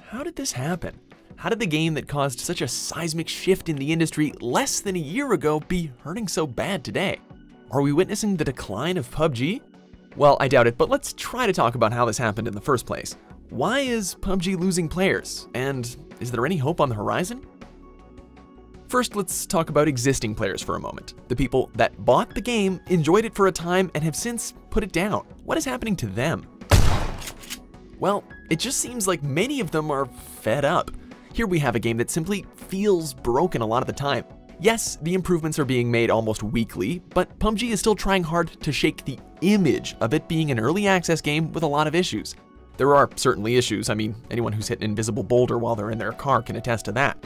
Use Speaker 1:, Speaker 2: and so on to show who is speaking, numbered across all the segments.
Speaker 1: how did this happen? How did the game that caused such a seismic shift in the industry less than a year ago be hurting so bad today? Are we witnessing the decline of PUBG? Well, I doubt it, but let's try to talk about how this happened in the first place. Why is PUBG losing players? And is there any hope on the horizon? First, let's talk about existing players for a moment. The people that bought the game, enjoyed it for a time, and have since put it down. What is happening to them? Well, it just seems like many of them are fed up. Here we have a game that simply feels broken a lot of the time. Yes, the improvements are being made almost weekly, but PUBG is still trying hard to shake the image of it being an early access game with a lot of issues. There are certainly issues. I mean, anyone who's hit an invisible boulder while they're in their car can attest to that.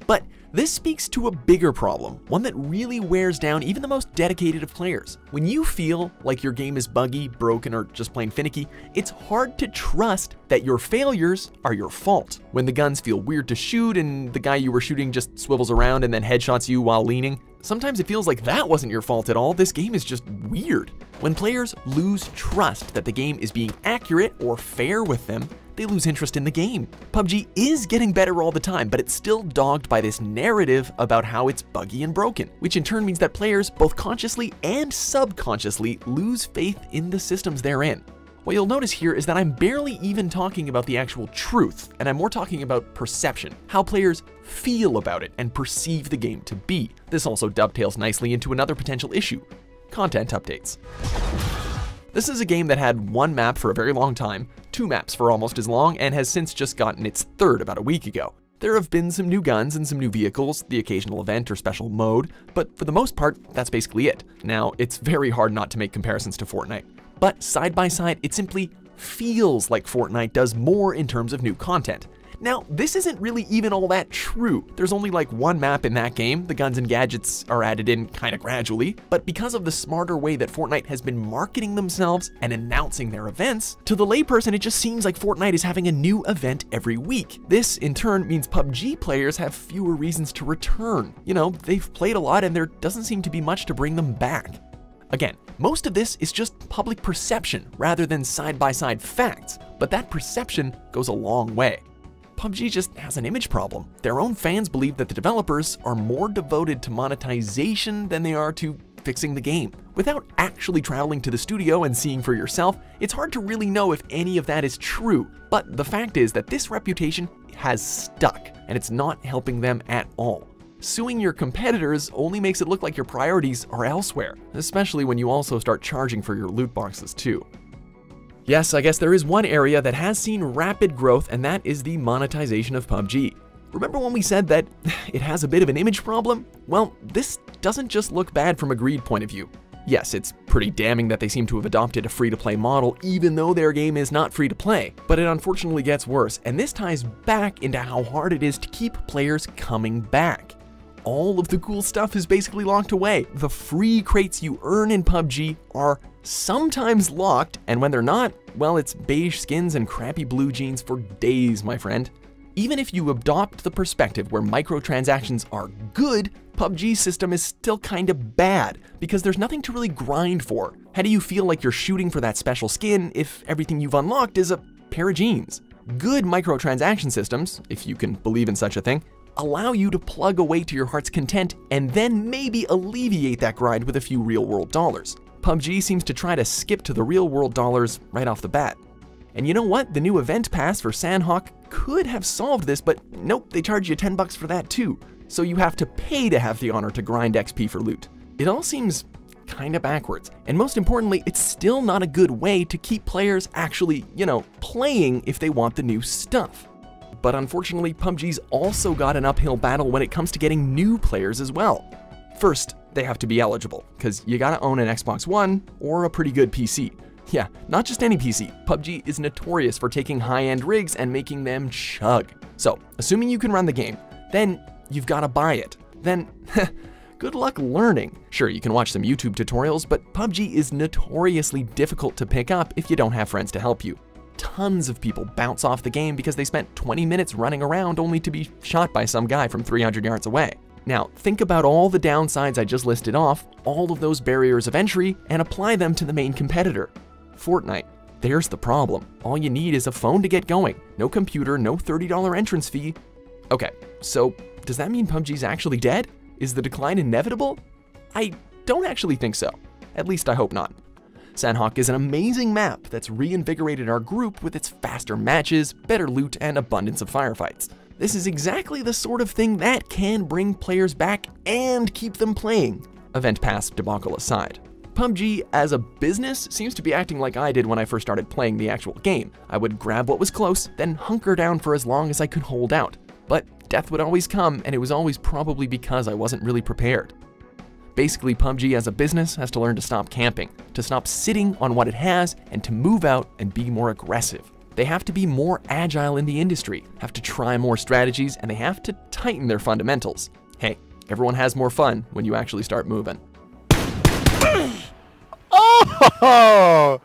Speaker 1: But this speaks to a bigger problem, one that really wears down even the most dedicated of players. When you feel like your game is buggy, broken, or just plain finicky, it's hard to trust that your failures are your fault. When the guns feel weird to shoot and the guy you were shooting just swivels around and then headshots you while leaning, sometimes it feels like that wasn't your fault at all, this game is just weird. When players lose trust that the game is being accurate or fair with them, they lose interest in the game. PUBG is getting better all the time, but it's still dogged by this narrative about how it's buggy and broken, which in turn means that players, both consciously and subconsciously, lose faith in the systems they're in. What you'll notice here is that I'm barely even talking about the actual truth, and I'm more talking about perception, how players feel about it and perceive the game to be. This also dovetails nicely into another potential issue: content updates. This is a game that had one map for a very long time, two maps for almost as long, and has since just gotten its third about a week ago. There have been some new guns and some new vehicles, the occasional event or special mode, but for the most part, that's basically it. Now, it's very hard not to make comparisons to Fortnite, but side by side, it simply feels like Fortnite does more in terms of new content. Now, this isn't really even all that true. There's only like one map in that game, the guns and gadgets are added in kind of gradually, but because of the smarter way that Fortnite has been marketing themselves and announcing their events, to the layperson it just seems like Fortnite is having a new event every week. This, in turn, means PUBG players have fewer reasons to return. You know, they've played a lot and there doesn't seem to be much to bring them back. Again, most of this is just public perception rather than side-by-side facts, but that perception goes a long way. PUBG just has an image problem. Their own fans believe that the developers are more devoted to monetization than they are to fixing the game. Without actually traveling to the studio and seeing for yourself, it's hard to really know if any of that is true. But the fact is that this reputation has stuck, and it's not helping them at all. Suing your competitors only makes it look like your priorities are elsewhere, especially when you also start charging for your loot boxes too. Yes, I guess there is one area that has seen rapid growth, and that is the monetization of PUBG. Remember when we said that it has a bit of an image problem? Well, this doesn't just look bad from a greed point of view. Yes, it's pretty damning that they seem to have adopted a free-to-play model even though their game is not free-to-play, but it unfortunately gets worse, and this ties back into how hard it is to keep players coming back. All of the cool stuff is basically locked away. The free crates you earn in PUBG are sometimes locked, and when they're not, well, it's beige skins and crappy blue jeans for days, my friend. Even if you adopt the perspective where microtransactions are good, PUBG's system is still kinda bad, because there's nothing to really grind for. How do you feel like you're shooting for that special skin if everything you've unlocked is a pair of jeans? Good microtransaction systems, if you can believe in such a thing, allow you to plug away to your heart's content and then maybe alleviate that grind with a few real-world dollars. PUBG seems to try to skip to the real-world dollars right off the bat. And you know what? The new event pass for Sandhawk could have solved this, but nope, they charge you 10 bucks for that too. So you have to pay to have the honor to grind XP for loot. It all seems kinda backwards. And most importantly, it's still not a good way to keep players actually, playing if they want the new stuff. But unfortunately, PUBG's also got an uphill battle when it comes to getting new players as well. First, they have to be eligible, because you gotta own an Xbox One or a pretty good PC. Yeah, not just any PC. PUBG is notorious for taking high-end rigs and making them chug. So, assuming you can run the game, then you've gotta buy it. Then, good luck learning. Sure, you can watch some YouTube tutorials, but PUBG is notoriously difficult to pick up if you don't have friends to help you. Tons of people bounce off the game because they spent 20 minutes running around only to be shot by some guy from 300 yards away. Now, think about all the downsides I just listed off, all of those barriers of entry, and apply them to the main competitor, Fortnite. There's the problem. All you need is a phone to get going. No computer, no $30 entrance fee. Okay, so does that mean PUBG's actually dead? Is the decline inevitable? I don't actually think so. At least I hope not. Sandhawk is an amazing map that's reinvigorated our group with its faster matches, better loot, and abundance of firefights. This is exactly the sort of thing that can bring players back and keep them playing, Event Pass debacle aside. PUBG as a business seems to be acting like I did when I first started playing the actual game. I would grab what was close, then hunker down for as long as I could hold out. But death would always come, and it was always probably because I wasn't really prepared. Basically, PUBG as a business has to learn to stop camping, to stop sitting on what it has, and to move out and be more aggressive. They have to be more agile in the industry, have to try more strategies, and they have to tighten their fundamentals. Hey, everyone has more fun when you actually start moving.
Speaker 2: Oh!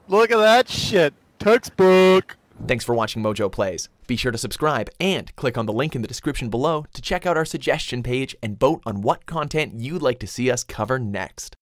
Speaker 2: Look at that shit. Textbook.
Speaker 1: Thanks for watching Mojo Plays. Be sure to subscribe and click on the link in the description below to check out our suggestion page and vote on what content you'd like to see us cover next.